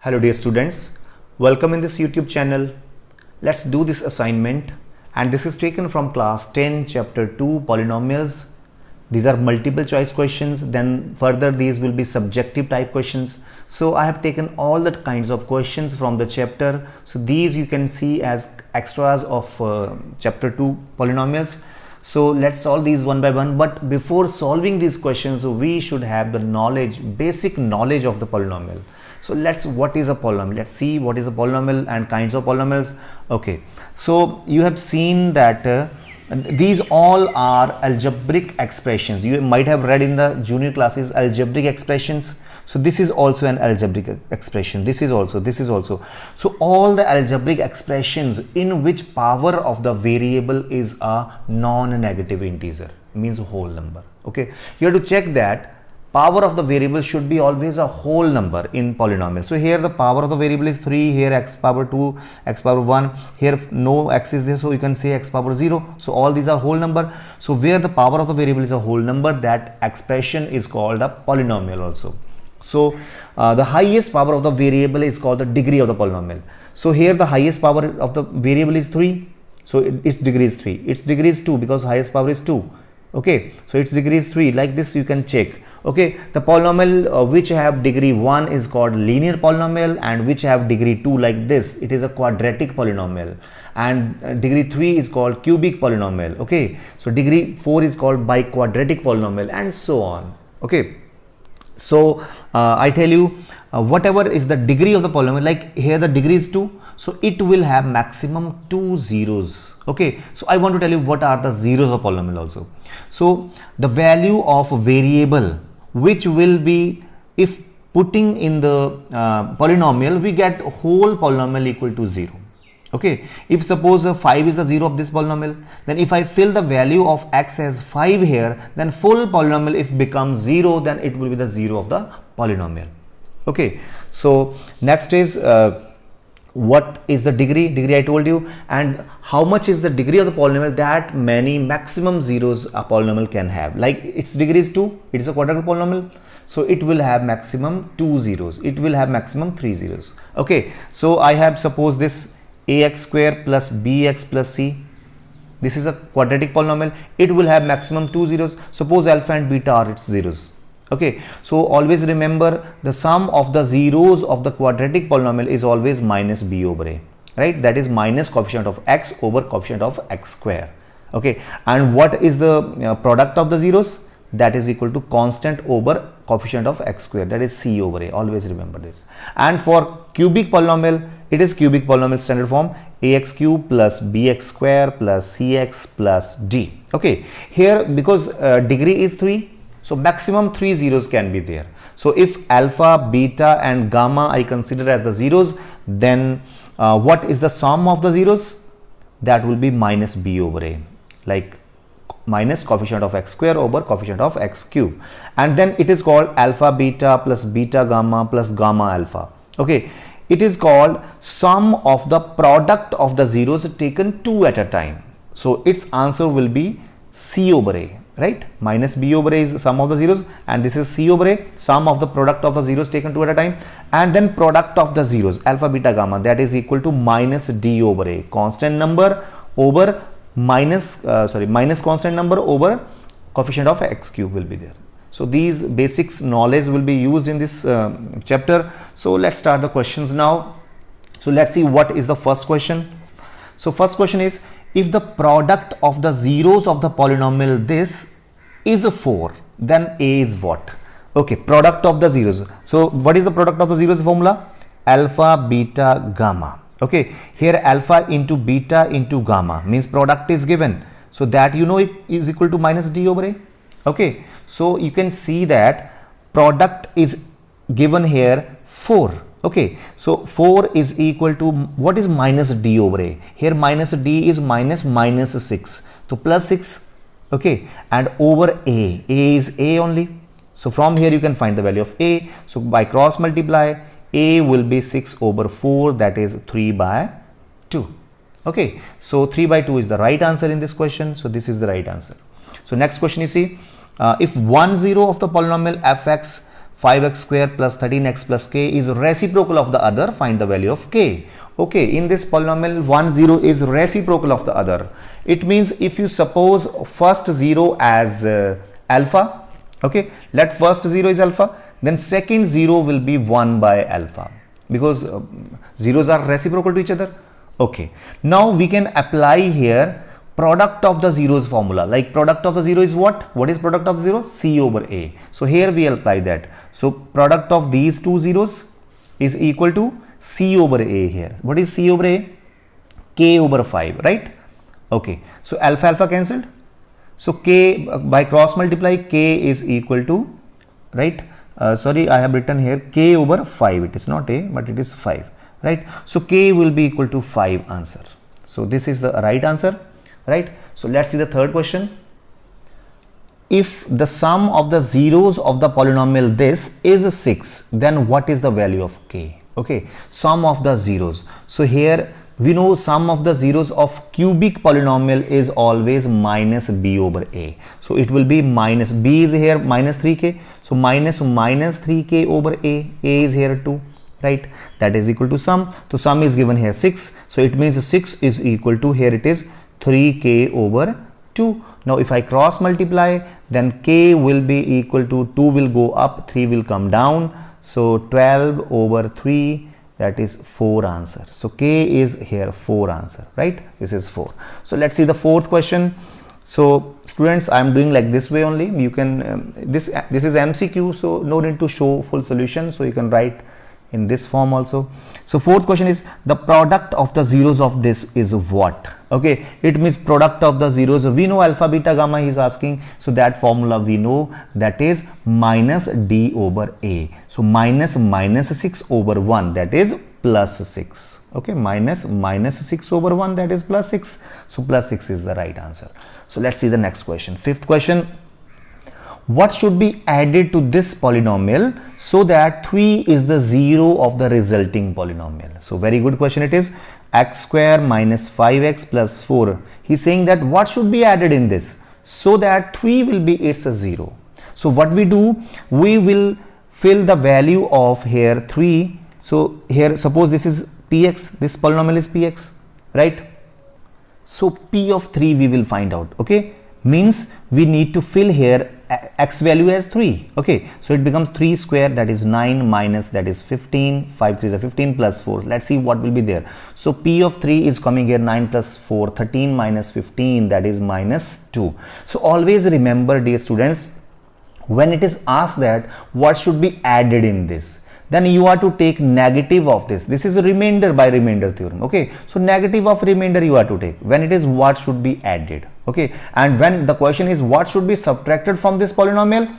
Hello dear students, welcome in this YouTube channel. Let's do this assignment, and this is taken from class 10 chapter 2 polynomials. These are multiple choice questions, then further these will be subjective type questions. So I have taken all the kinds of questions from the chapter. So these you can see as extras of chapter 2 polynomials. So let's solve these one by one, but before solving these questions we should have the knowledge, basic knowledge of the polynomial. So what is a polynomial? Let's see what is a polynomial and kinds of polynomials. Okay, so you have seen that these all are algebraic expressions. You might have read in the junior classes algebraic expressions. So this is also an algebraic expression. This is also. So all the algebraic expressions in which power of the variable is a non-negative integer, means a whole number. Okay, you have to check that power of the variable should be always a whole number in polynomial. So here the power of the variable is 3, here x power 2, x power 1, here no x is there, so you can say x power 0. So all these are whole number. So where the power of the variable is a whole number, that expression is called a polynomial also. So the highest power of the variable is called the degree of the polynomial. So here the highest power of the variable is 3, so its degree is 3. Its degree is 2 because highest power is 2. Okay, so its degree is 3. Like this you can check. Okay, the polynomial which have degree 1 is called linear polynomial, and which have degree 2 like this, it is a quadratic polynomial, and degree 3 is called cubic polynomial. Okay, so degree 4 is called biquadratic polynomial, and so on. Okay, so I tell you whatever is the degree of the polynomial, like here the degree is 2, so it will have maximum 2 zeros. Okay, so I want to tell you what are the zeros of polynomial also. So the value of a variable which will be, if putting in the polynomial, we get whole polynomial equal to 0. Okay, if suppose 5 is the 0 of this polynomial, then if I fill the value of x as 5 here, then full polynomial if becomes 0, then it will be the 0 of the polynomial. Okay, so next is what is the degree? Degree I told you. And how much is the degree of the polynomial? That many maximum zeros a polynomial can have. Like its degree is 2, it is a quadratic polynomial, so it will have maximum 2 zeros, it will have maximum 3 zeros. Okay, so I have suppose this ax square plus bx plus c. This is a quadratic polynomial, it will have maximum 2 zeros. Suppose alpha and beta are its zeros. Okay, so always remember the sum of the zeros of the quadratic polynomial is always minus b over a, right? That is minus coefficient of x over coefficient of x square. Okay, and what is the product of the zeros? That is equal to constant over coefficient of x square, that is c over a. Always remember this. And for cubic polynomial, it is cubic polynomial standard form, ax cube plus bx square plus cx plus d. Okay, here because degree is 3, so maximum 3 zeros can be there. So if alpha, beta and gamma I consider as the zeros, then what is the sum of the zeros? That will be minus b over a, like minus coefficient of x square over coefficient of x cube, and then it is called alpha beta plus beta gamma plus gamma alpha. Okay, it is called sum of the product of the zeros taken 2 at a time. So its answer will be c over a, right? Minus b over a is the sum of the zeros, and this is c over a, sum of the product of the zeros taken 2 at a time, and then product of the zeros alpha beta gamma, that is equal to minus d over a, constant number over minus constant number over coefficient of x cube will be there. So these basics knowledge will be used in this chapter. So let's start the questions now. So let's see what is the first question. So first question is, if the product of the zeros of the polynomial this is a 4, then a is what? Okay, product of the zeros. So what is the product of the zeros formula? Alpha beta gamma. Okay, here alpha into beta into gamma means product is given, so that you know it is equal to minus d over a. Okay, so you can see that product is given here 4. Okay, so 4 is equal to, what is minus d over a? Here minus d is minus 6, so plus 6. Okay, and over a is a only, so from here you can find the value of a. So by cross multiply, a will be 6 over 4, that is 3 by 2. Okay, so 3 by 2 is the right answer in this question, so this is the right answer. So next question, you see, if 1 0 of the polynomial fx 5x square plus 13x plus k is reciprocal of the other, find the value of k. Okay, in this polynomial 1 0 is reciprocal of the other. It means if you suppose first 0 as alpha, okay, let first 0 is alpha, then second 0 will be 1 by alpha, because zeros are reciprocal to each other. Okay, now we can apply here product of the zeros formula. Like product of the zero is what? What is product of the zero? C over A. So here we apply that. So product of these two zeros is equal to C over A here. What is C over A? K over 5, right? Okay, so alpha alpha cancelled. So k by cross multiply, k is equal to, right? Sorry, I have written here k over 5. It is not A, but it is 5, right? So k will be equal to 5 answer. So this is the right answer, right? So let's see the third question. If the sum of the zeros of the polynomial this is 6, then what is the value of k? Okay, sum of the zeros. So here we know sum of the zeros of cubic polynomial is always minus b over a. So it will be minus, b is here minus 3k. So minus 3k over a is here 2, right? That is equal to sum. So sum is given here 6. So it means 6 is equal to, here it is 3k over 2. Now if I cross multiply, then k will be equal to 2 will go up, 3 will come down. So 12 over 3, that is 4 answer. So k is here 4 answer, right? This is 4. So let's see the fourth question. So students, I am doing like this way only. You can this is MCQ, so no need to show full solution. So you can write in this form also. So fourth question is the product of the zeros of this is what? Okay, it means product of the zeros. We know alpha, beta, gamma he is asking. So that formula we know, that is minus d over a. So minus 6 over 1, that is plus 6. Okay, minus 6 over 1, that is plus 6. So plus 6 is the right answer. So let's see the next question. Fifth question. What should be added to this polynomial so that 3 is the zero of the resulting polynomial? So very good question it is. X square minus 5x plus 4. He's saying that what should be added in this so that 3 will be its a zero. So what we do, we will fill the value of here 3. So here suppose this is px, this polynomial is px, right? So p of 3 we will find out. Okay, means we need to fill here x value as 3. Okay, so it becomes 3 square, that is 9, minus, that is 15, 5 3s are 15 plus 4. Let's see what will be there. So p of 3 is coming here 9 plus 4, 13 minus 15, that is minus 2. So always remember, dear students, when it is asked that what should be added in this, then you are to take negative of this. This is a remainder by remainder theorem. Okay, so negative of remainder you are to take when it is what should be added. Okay, and when the question is what should be subtracted from this polynomial,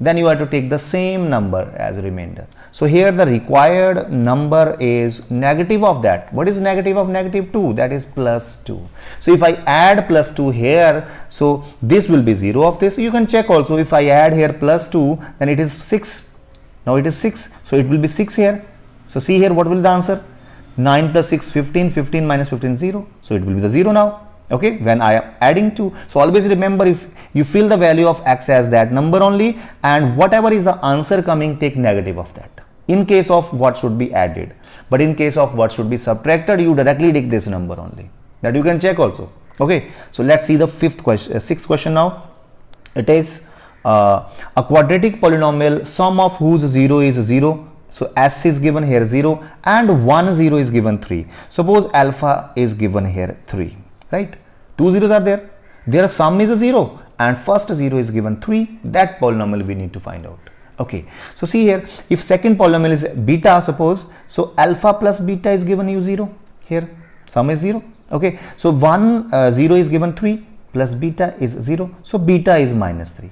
then you have to take the same number as remainder. So here the required number is negative of that. What is negative of negative 2? That is plus 2. So if I add plus 2 here, so this will be 0 of this. You can check also, if I add here plus 2, then it is 6. Now it is 6, so it will be 6 here. So see here, what will be the answer? 9 plus 6, 15, 15 minus 15, 0. So it will be the 0 now. Okay, when I am adding 2. So always remember, if you fill the value of x as that number only, and whatever is the answer coming, take negative of that in case of what should be added. But in case of what should be subtracted, you directly take this number only. That you can check also. Okay, so let's see the sixth question now. It is a quadratic polynomial, sum of whose 0 is 0. So s is given here 0 and 1 0 is given 3. Suppose alpha is given here 3. Right, 2 zeros are there, their sum is a 0 and first 0 is given 3. That polynomial we need to find out. Okay, so see here, if second polynomial is beta, suppose, so alpha plus beta is given you 0 here, sum is 0. Okay, so 1 0 is given 3 plus beta is 0, so beta is minus 3.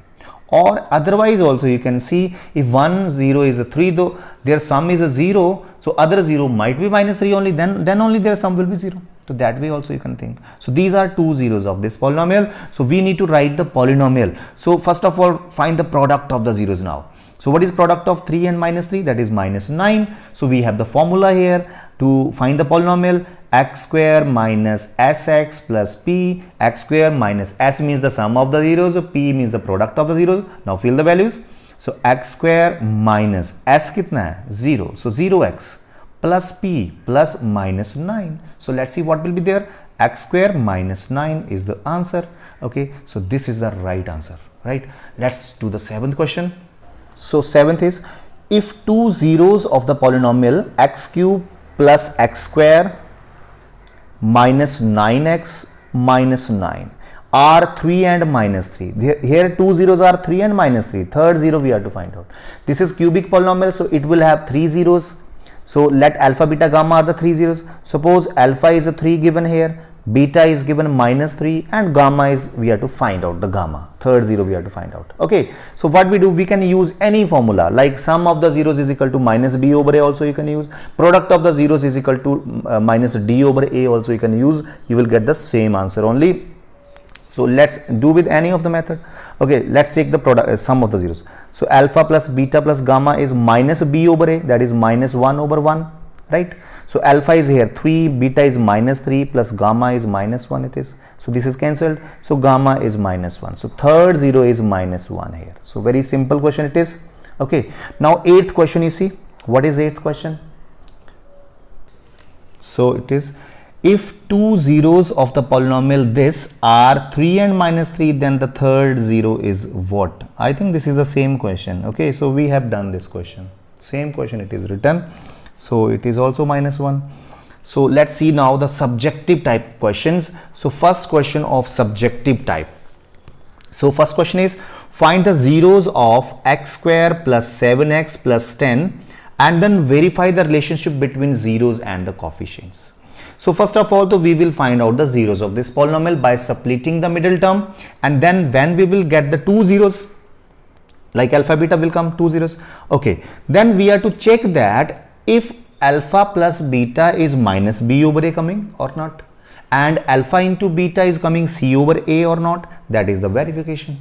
Or otherwise also you can see, if 1 0 is a 3, though their sum is a 0, so other 0 might be minus 3 only, then only their sum will be 0. So that way also you can think. So these are two zeros of this polynomial. So we need to write the polynomial. So first of all, find the product of the zeros now. So what is product of 3 and minus 3? That is minus 9. So we have the formula here to find the polynomial. X square minus sx plus p. X square minus s means the sum of the zeros, p means the product of the zeros. Now fill the values. So x square minus s कितना है 0, so 0x plus p plus minus 9. So let's see what will be there. X square minus 9 is the answer. Okay, so this is the right answer, right? Let's do the seventh question. So seventh is, if two zeros of the polynomial x cube plus x square minus 9x minus 9 are 3 and minus 3. Here two zeros are 3 and minus 3. Third zero we have to find out. This is cubic polynomial, so it will have 3 zeros. So let alpha, beta, gamma are the 3 zeros. Suppose alpha is a 3 given here, beta is given minus 3, and gamma is, we have to find out the gamma. Third zero we have to find out. Okay, so what we do, we can use any formula, like sum of the zeros is equal to minus b over a, also you can use. Product of the zeros is equal to minus d over a, also you can use. You will get the same answer only. So let's do with any of the method. Okay, let's take the product sum of the zeros. So alpha plus beta plus gamma is minus b over a, that is minus 1 over 1, right? So alpha is here 3, beta is minus 3, plus gamma is minus 1 it is. So this is cancelled. So gamma is minus 1. So third zero is minus 1 here. So very simple question it is. Okay, now eighth question, you see. What is eighth question? So it is, if two zeros of the polynomial this are 3 and minus 3, then the third zero is what? I think this is the same question. Okay, so we have done this question. Same question it is written. So it is also minus 1. So let's see now the subjective type questions. So first question of subjective type. So first question is, find the zeros of x square plus 7x plus 10 and then verify the relationship between zeros and the coefficients. So first of all, we will find out the zeros of this polynomial by splitting the middle term, and then when we will get the two zeros, like alpha beta will come 2 zeros. Okay, then we have to check that if alpha plus beta is minus b over a coming or not, and alpha into beta is coming c over a or not. That is the verification.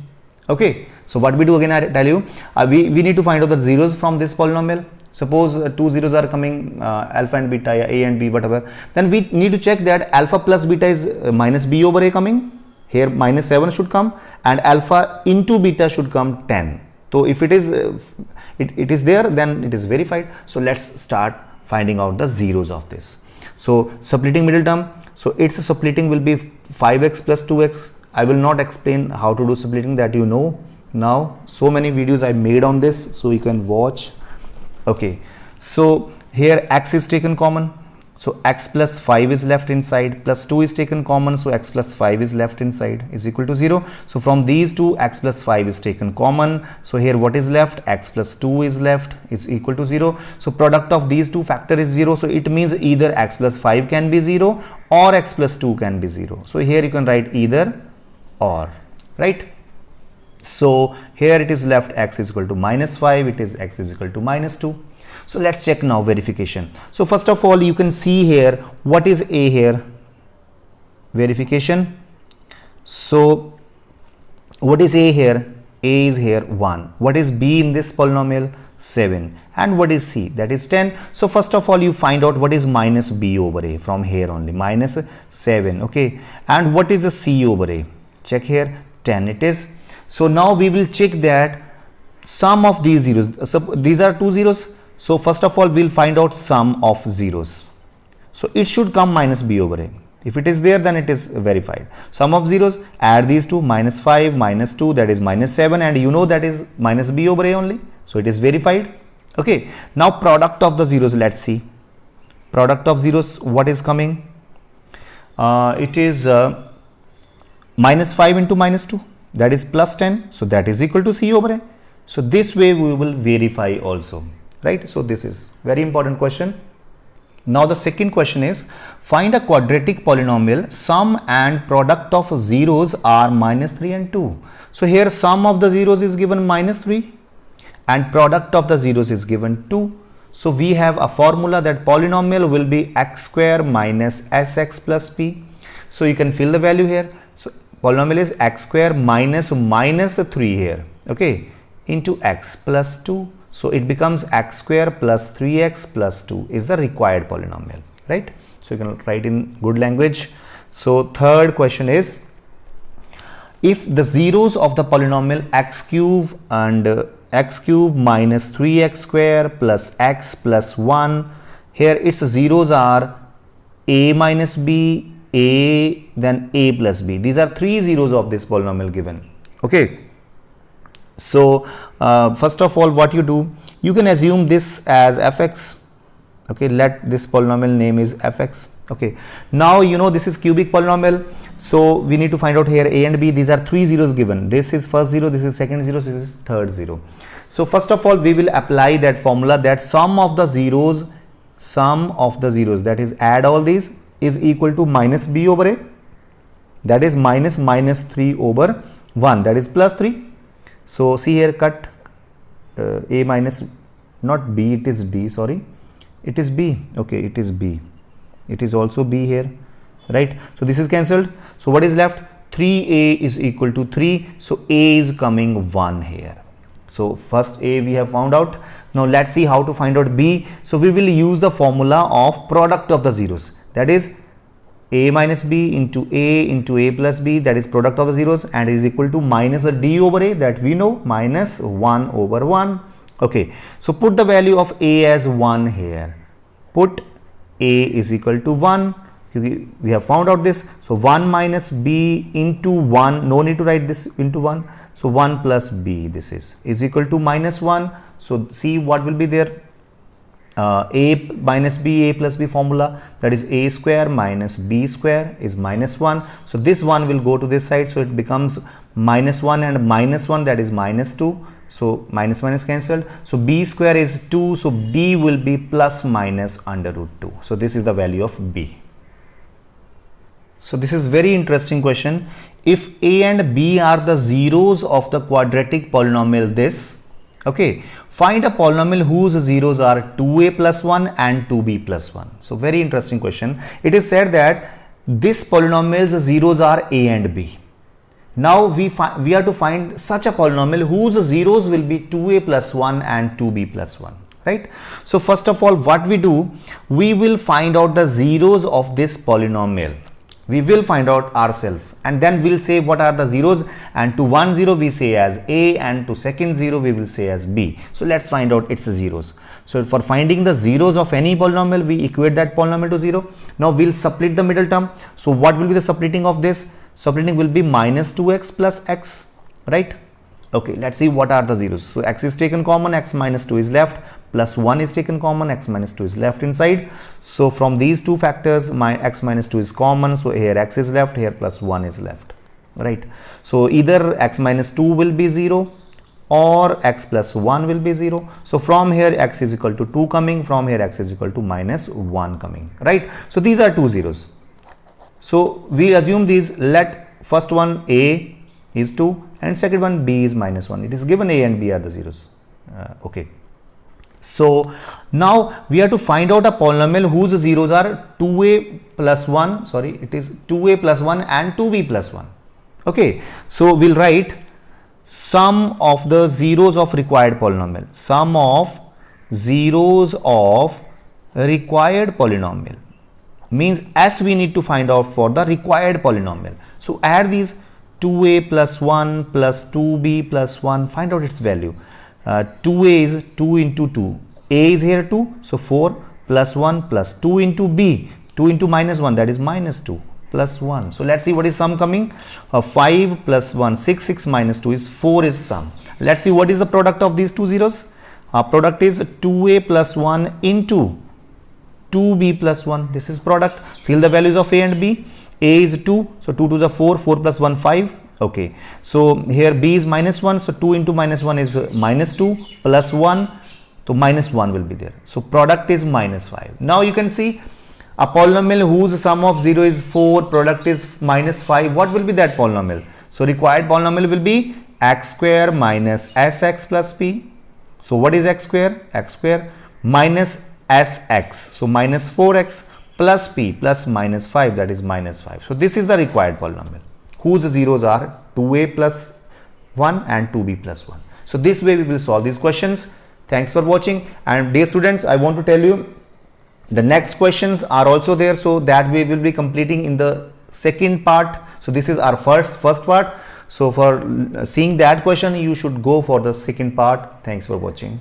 Okay, so what we do, again I tell you, we need to find out the zeros from this polynomial. Suppose two zeros are coming, alpha and beta, a and b, whatever, then we need to check that alpha plus beta is minus b over a coming. Here minus 7 should come, and alpha into beta should come 10. So if it is it is there, then it is verified. So let's start finding out the zeros of this. So splitting middle term, so its splitting will be 5x plus 2x. I will not explain how to do splitting, that you know now. So many videos I made on this, so you can watch. Okay, so here x is taken common, so x plus 5 is left inside, plus 2 is taken common, so x plus 5 is left inside, is equal to 0. So from these two, x plus 5 is taken common, so here what is left, x plus 2 is left, is equal to 0. So product of these two factor is 0, so it means either x plus 5 can be 0 or x plus 2 can be 0. So here you can write either or, right? So here it is left x is equal to minus 5, it is x is equal to minus 2. So let's check now verification. So first of all, you can see here what is a here, verification. So what is a here? A is here 1. What is b in this polynomial? 7. And what is c? That is 10. So first of all, you find out what is minus b over a from here only, minus 7. Okay, and what is the c over a? Check here, 10 it is. So now we will check that sum of these zeros. So these are two zeros. So first of all, we'll find out sum of zeros. So it should come minus b over a. If it is there, then it is verified. Sum of zeros, add these two, minus 5, minus 2, that is minus 7, and you know that is minus b over a only. So it is verified. Okay. Now product of the zeros, let's see. Product of zeros, what is coming? It is minus 5 into minus 2. That is plus 10, so that is equal to c over a. So this way we will verify also, right? So this is very important question. Now the second question is, find a quadratic polynomial, sum and product of zeros are minus 3 and 2. So here sum of the zeros is given minus 3 and product of the zeros is given 2. So we have a formula that polynomial will be x square minus sx plus p. So you can fill the value here. So polynomial is x square minus 3 here, okay, into x plus 2. So it becomes x square plus 3x plus 2 is the required polynomial, right? So you can write in good language. So third question is, if the zeros of the polynomial x cube and x cube minus 3x square plus x plus 1. Here its zeros are a minus b, a, then a plus b. These are three zeros of this polynomial given. Okay. So first of all, what you do, you can assume this as fx. Okay, let this polynomial name is fx. Okay, now you know this is cubic polynomial, so we need to find out here a and b. These are three zeros given. This is first zero, this is second zero, this is third zero. So first of all, we will apply that formula that sum of the zeros, that is add all these, is equal to minus b over a, that is minus 3 over 1, that is plus 3. So see here, cut a minus, not b, it is d, sorry, it is b. Okay, it is b, it is also b here, right? So this is cancelled. So what is left? 3a is equal to 3. So a is coming 1 here. So first a we have found out. Now let's see how to find out b. So we will use the formula of product of the zeros, that is a minus b into a plus b, that is product of the zeros, and is equal to minus a d over a, that we know, minus 1 over 1. Okay, so put the value of a as 1 here. Put a is equal to 1. We have found out this. So 1 minus b into 1, no need to write this into 1. So 1 plus b, this is equal to minus 1. So see what will be there. A minus b, a plus b formula, that is a square minus b square is minus 1. So this 1 will go to this side, so it becomes minus 1 and minus 1, that is minus 2. So minus minus cancelled. So b square is 2. So b will be plus minus under root 2. So this is the value of b. So this is very interesting question. If a and b are the zeros of the quadratic polynomial this, okay, find a polynomial whose zeros are 2a plus 1 and 2b plus 1. So very interesting question. It is said that this polynomial's zeros are a and b. Now we are to find such a polynomial whose zeros will be 2a plus 1 and 2b plus 1, right? So first of all, what we do, we will find out the zeros of this polynomial. We will find out ourselves, and then we'll say what are the zeros, and to one zero we say as a, and to second zero we will say as b. So let's find out its zeros. So for finding the zeros of any polynomial, we equate that polynomial to 0. Now we'll split the middle term. So what will be the splitting of this? Splitting will be minus 2x plus x, right? Okay, let's see what are the zeros. So x is taken common, x minus 2 is left, plus 1 is taken common, x minus 2 is left inside. So from these two factors, my x minus 2 is common, so here x is left, here plus 1 is left, right? So either x minus 2 will be 0 or x plus 1 will be 0. So from here x is equal to 2 coming, from here x is equal to minus 1 coming, right? So these are two zeros. So we assume these. Let first one a is 2 and second one b is minus 1. It is given a and b are the zeros. Okay. So now we have to find out a polynomial whose zeros are 2a plus 1, sorry, it is 2a plus 1 and 2b plus 1. Okay. So we'll write sum of the zeros of required polynomial. Sum of zeros of required polynomial means s we need to find out for the required polynomial. So add these 2a plus 1 plus 2b plus 1, find out its value. 2a is 2 into 2, a is here 2, so 4 plus 1 plus 2 into b, 2 into minus 1, that is minus 2 plus 1. So let's see what is sum coming. 5 plus 1, 6, 6 minus 2 is 4 is sum. Let's see what is the product of these two zeros. Product is 2a plus 1 into 2b plus 1. This is product. Fill the values of a and b. A is 2, so 2 2s are 4, 4 plus 1 5. Okay, so here b is minus 1, so 2 into minus 1 is minus 2 plus 1, so minus 1 will be there. So product is minus 5. Now you can see a polynomial whose sum of 0 is 4, product is minus 5. What will be that polynomial? So required polynomial will be x square minus sx plus p. So what is x square? X square minus sx, so minus 4x plus p plus minus 5, that is minus 5. So this is the required polynomial whose zeros are 2a plus 1 and 2b plus 1. So this way we will solve these questions. Thanks for watching. And dear students, I want to tell you the next questions are also there, so that we will be completing in the second part. So this is our first part. So for seeing that question, you should go for the second part. Thanks for watching.